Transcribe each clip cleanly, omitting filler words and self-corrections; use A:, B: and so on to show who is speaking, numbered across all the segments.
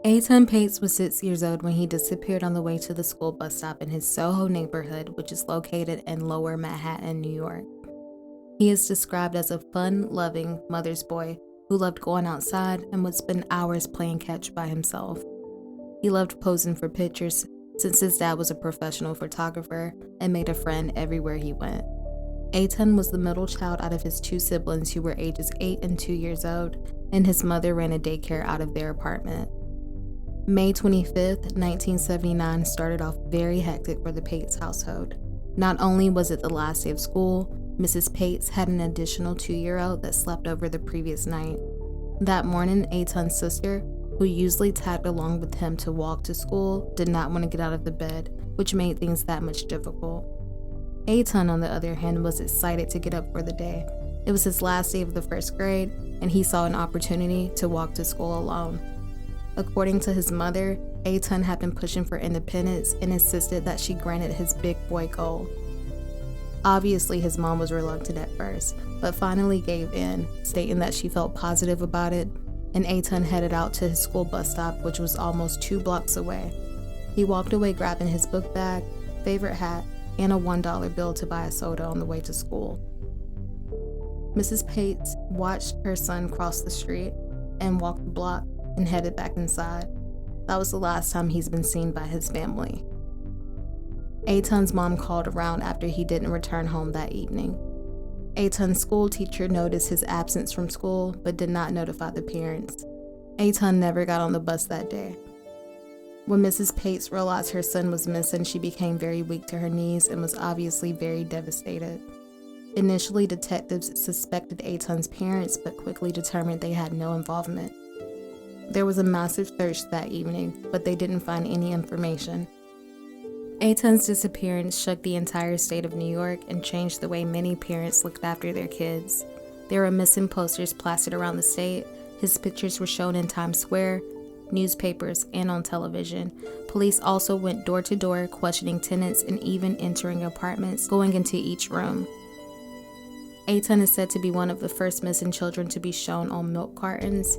A: Etan Patz was 6 years old when he disappeared on the way to the school bus stop in his Soho neighborhood, which is located in Lower Manhattan, New York. He is described as a fun-loving mother's boy who loved going outside and would spend hours playing catch by himself. He loved posing for pictures since his dad was a professional photographer and made a friend everywhere he went. Etan was the middle child out of his 2 siblings who were ages 8 and 2 years old, and his mother ran a daycare out of their apartment. May 25th, 1979 started off very hectic for the Patz household. Not only was it the last day of school, Mrs. Patz had an additional 2-year-old that slept over the previous night. That morning, Etan's sister, who usually tagged along with him to walk to school, did not want to get out of the bed, which made things that much difficult. Etan, on the other hand, was excited to get up for the day. It was his last day of the 1st grade, and he saw an opportunity to walk to school alone. According to his mother, Etan had been pushing for independence and insisted that she granted his big boy goal. Obviously, his mom was reluctant at first, but finally gave in, stating that she felt positive about it, and Etan headed out to his school bus stop, which was almost 2 blocks away. He walked away grabbing his book bag, favorite hat, and a $1 bill to buy a soda on the way to school. Mrs. Patz watched her son cross the street and walk the block and headed back inside. That was the last time he's been seen by his family. Etan's mom called around after he didn't return home that evening. Etan's school teacher noticed his absence from school but did not notify the parents. Etan never got on the bus that day. When Mrs. Patz realized her son was missing, she became very weak to her knees and was obviously very devastated. Initially, detectives suspected Etan's parents but quickly determined they had no involvement. There was a massive search that evening, but they didn't find any information. Etan's disappearance shook the entire state of New York and changed the way many parents looked after their kids. There were missing posters plastered around the state. His pictures were shown in Times Square, newspapers, and on television. Police also went door to door, questioning tenants and even entering apartments, going into each room. Etan is said to be one of the first missing children to be shown on milk cartons,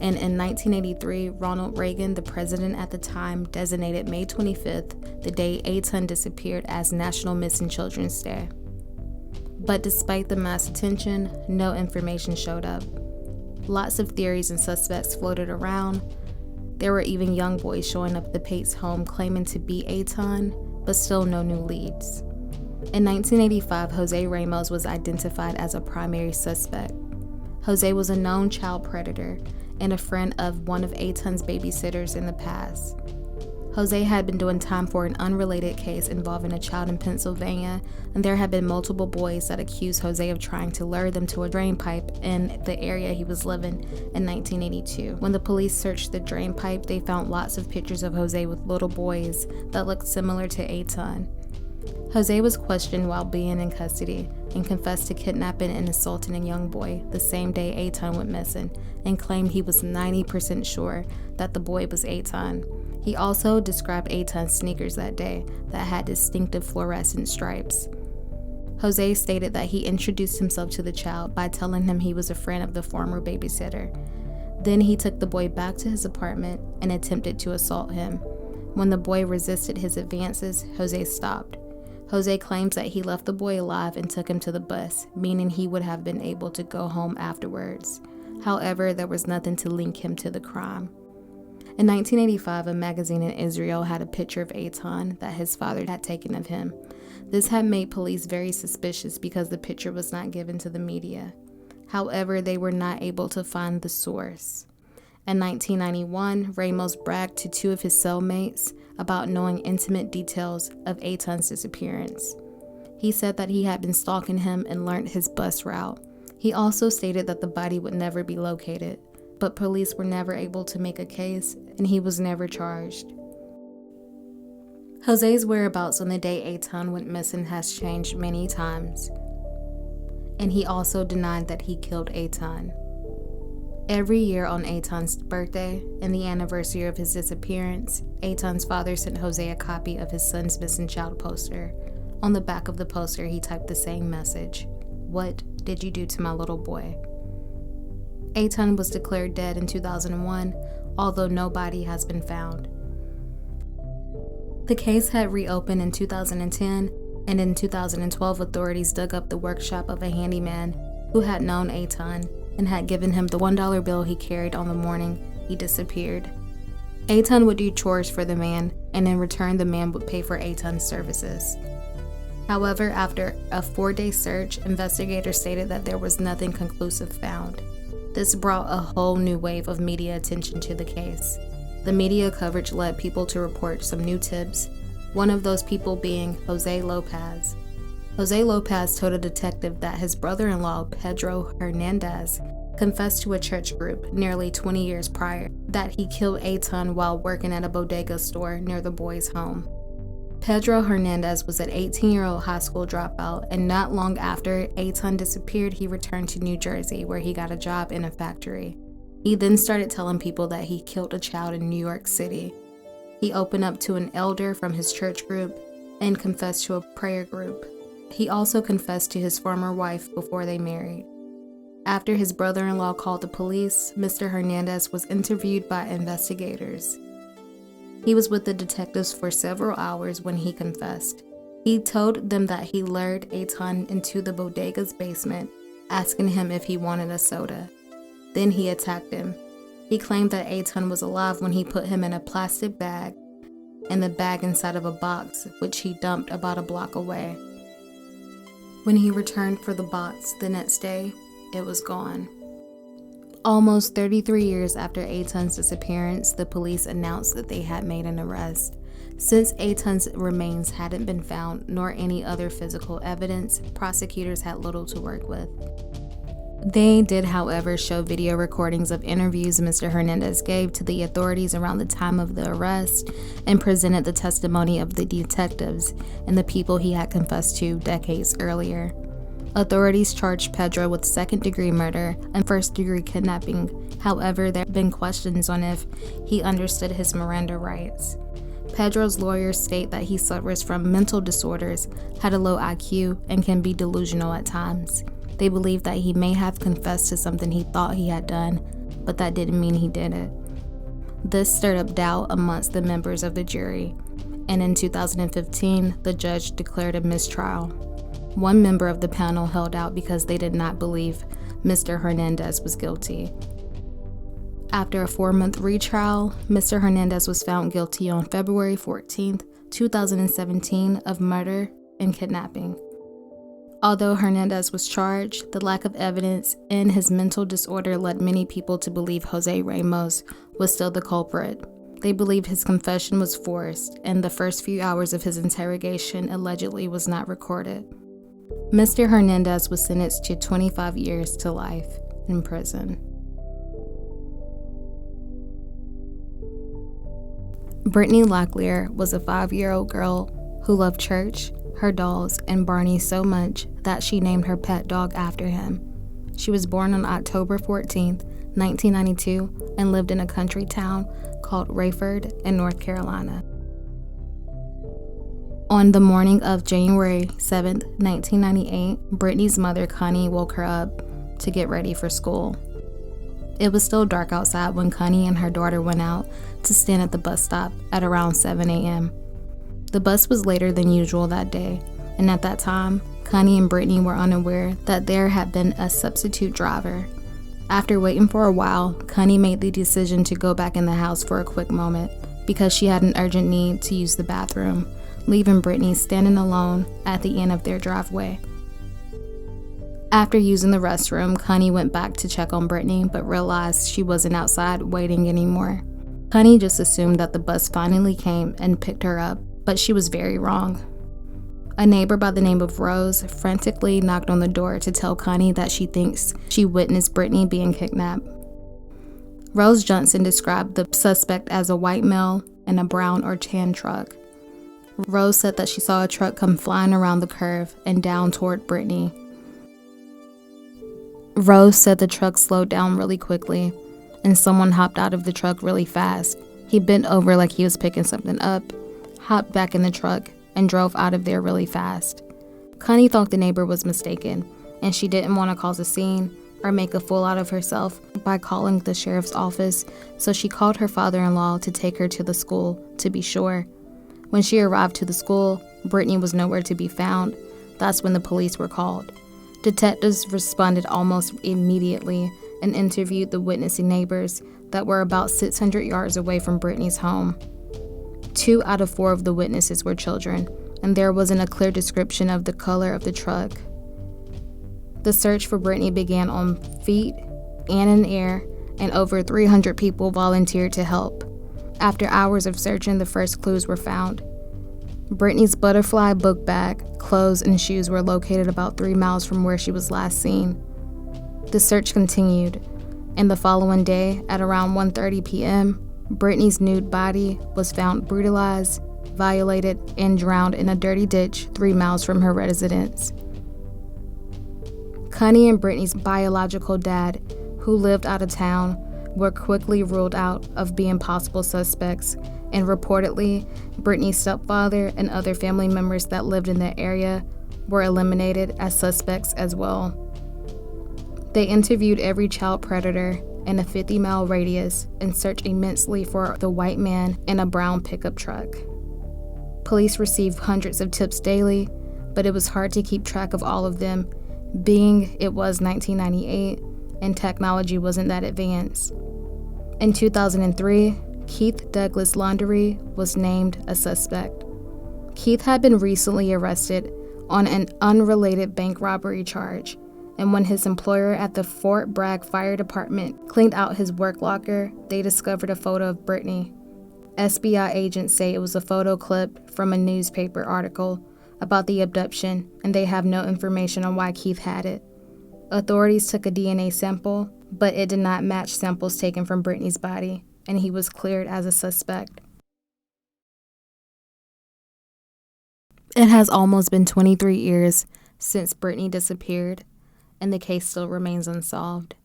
A: and in 1983, Ronald Reagan, the president at the time, designated May 25th, the day Etan disappeared, as National Missing Children's Day. But despite the mass attention, no information showed up. Lots of theories and suspects floated around. There were even young boys showing up at the Patz home claiming to be Etan, but still no new leads. In 1985, Jose Ramos was identified as a primary suspect. Jose was a known child predator and a friend of one of Etan's babysitters in the past. Jose had been doing time for an unrelated case involving a child in Pennsylvania, and there had been multiple boys that accused Jose of trying to lure them to a drain pipe in the area he was living in 1982. When the police searched the drain pipe, they found lots of pictures of Jose with little boys that looked similar to Etan. Jose was questioned while being in custody and confessed to kidnapping and assaulting a young boy the same day Etan went missing, and claimed he was 90% sure that the boy was Etan. He also described Etan's sneakers that day that had distinctive fluorescent stripes. Jose stated that he introduced himself to the child by telling him he was a friend of the former babysitter. Then he took the boy back to his apartment and attempted to assault him. When the boy resisted his advances, Jose stopped. Jose claims that he left the boy alive and took him to the bus, meaning he would have been able to go home afterwards. However, there was nothing to link him to the crime. In 1985, a magazine in Israel had a picture of Etan that his father had taken of him. This had made police very suspicious because the picture was not given to the media. However, they were not able to find the source. In 1991, Ramos bragged to 2 of his cellmates about knowing intimate details of Etan's disappearance. He said that he had been stalking him and learned his bus route. He also stated that the body would never be located, but police were never able to make a case, and he was never charged. Jose's whereabouts on the day Etan went missing has changed many times, and he also denied that he killed Etan. Every year on Etan's birthday and the anniversary of his disappearance, Etan's father sent Jose a copy of his son's missing child poster. On the back of the poster, he typed the same message: "What did you do to my little boy?" Etan was declared dead in 2001 although no body has been found. The case had reopened in 2010, and in 2012 authorities dug up the workshop of a handyman who had known Etan and had given him the $1 bill he carried on the morning he disappeared. Etan would do chores for the man, and in return the man would pay for Etan's services. However, after a 4-day search, investigators stated that there was nothing conclusive found. This brought a whole new wave of media attention to the case. The media coverage led people to report some new tips, one of those people being Jose Lopez. Jose Lopez told a detective that his brother-in-law, Pedro Hernandez, confessed to a church group nearly 20 years prior that he killed Etan while working at a bodega store near the boy's home. Pedro Hernandez was an 18-year-old high school dropout, and not long after Etan disappeared, he returned to New Jersey, where he got a job in a factory. He then started telling people that he killed a child in New York City. He opened up to an elder from his church group and confessed to a prayer group. He also confessed to his former wife before they married. After his brother-in-law called the police, Mr. Hernandez was interviewed by investigators. He was with the detectives for several hours when he confessed. He told them that he lured Etan into the bodega's basement, asking him if he wanted a soda. Then he attacked him. He claimed that Etan was alive when he put him in a plastic bag, and the bag inside of a box, which he dumped about a block away. When he returned for the box the next day, it was gone. Almost 33 years after Etan's disappearance, the police announced that they had made an arrest. Since Etan's remains hadn't been found, nor any other physical evidence, prosecutors had little to work with. They did, however, show video recordings of interviews Mr. Hernandez gave to the authorities around the time of the arrest and presented the testimony of the detectives and the people he had confessed to decades earlier. Authorities charged Pedro with second-degree murder and first-degree kidnapping. However, there have been questions on if he understood his Miranda rights. Pedro's lawyers state that he suffers from mental disorders, had a low IQ, and can be delusional at times. They believe that he may have confessed to something he thought he had done, but that didn't mean he did it. This stirred up doubt amongst the members of the jury, and in 2015, the judge declared a mistrial. One member of the panel held out because they did not believe Mr. Hernandez was guilty. After a 4-month retrial, Mr. Hernandez was found guilty on February 14, 2017 of murder and kidnapping. Although Hernandez was charged, the lack of evidence and his mental disorder led many people to believe Jose Ramos was still the culprit. They believed his confession was forced, and the first few hours of his interrogation allegedly was not recorded. Mr. Hernandez was sentenced to 25 years to life in prison. Brittany Locklear was a 5-year-old girl who loved church, her dolls, and Barney so much that she named her pet dog after him. She was born on October 14, 1992, and lived in a country town called Rayford in North Carolina. On the morning of January 7, 1998, Brittany's mother, Connie, woke her up to get ready for school. It was still dark outside when Connie and her daughter went out to stand at the bus stop at around 7 a.m. The bus was later than usual that day, and at that time, Connie and Brittany were unaware that there had been a substitute driver. After waiting for a while, Connie made the decision to go back in the house for a quick moment because she had an urgent need to use the bathroom, leaving Brittany standing alone at the end of their driveway. After using the restroom, Connie went back to check on Brittany, but realized she wasn't outside waiting anymore. Connie just assumed that the bus finally came and picked her up, but she was very wrong. A neighbor by the name of Rose frantically knocked on the door to tell Connie that she thinks she witnessed Brittany being kidnapped. Rose Johnson described the suspect as a white male in a brown or tan truck. Rose said that she saw a truck come flying around the curve and down toward Brittany. Rose said the truck slowed down really quickly, and someone hopped out of the truck really fast. He bent over like he was picking something up, hopped back in the truck, and drove out of there really fast. Connie thought the neighbor was mistaken, and she didn't want to cause a scene or make a fool out of herself, by calling the sheriff's office, so she called her father-in-law to take her to the school to be sure. When she arrived to the school, Brittany was nowhere to be found. That's when the police were called. Detectives responded almost immediately and interviewed the witnessing neighbors that were about 600 yards away from Brittany's home. 2 out of 4 of the witnesses were children, and there wasn't a clear description of the color of the truck. The search for Brittany began on feet and in air, and over 300 people volunteered to help. After hours of searching, the first clues were found. Brittany's butterfly book bag, clothes, and shoes were located about 3 miles from where she was last seen. The search continued, and the following day, at around 1:30 p.m., Brittany's nude body was found brutalized, violated, and drowned in a dirty ditch 3 miles from her residence. Connie and Brittany's biological dad, who lived out of town, were quickly ruled out of being possible suspects, and reportedly, Brittany's stepfather and other family members that lived in the area were eliminated as suspects as well. They interviewed every child predator in a 50-mile radius and searched immensely for the white man in a brown pickup truck. Police received hundreds of tips daily, but it was hard to keep track of all of them, being it was 1998 and technology wasn't that advanced. In 2003, Keith Douglas Laundrie was named a suspect. Keith had been recently arrested on an unrelated bank robbery charge, and when his employer at the Fort Bragg Fire Department cleaned out his work locker, they discovered a photo of Brittany. SBI agents say it was a photo clip from a newspaper article about the abduction, and they have no information on why Keith had it. Authorities took a DNA sample, but it did not match samples taken from Brittany's body, and he was cleared as a suspect. It has almost been 23 years since Brittany disappeared, and the case still remains unsolved.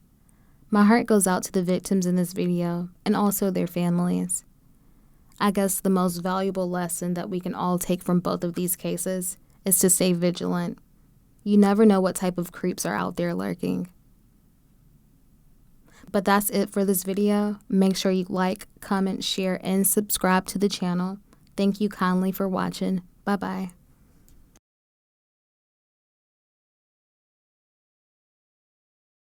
A: My heart goes out to the victims in this video and also their families. I guess the most valuable lesson that we can all take from both of these cases is to stay vigilant. You never know what type of creeps are out there lurking. But that's it for this video. Make sure you like, comment, share, and subscribe to the channel. Thank you kindly for watching. Bye-bye.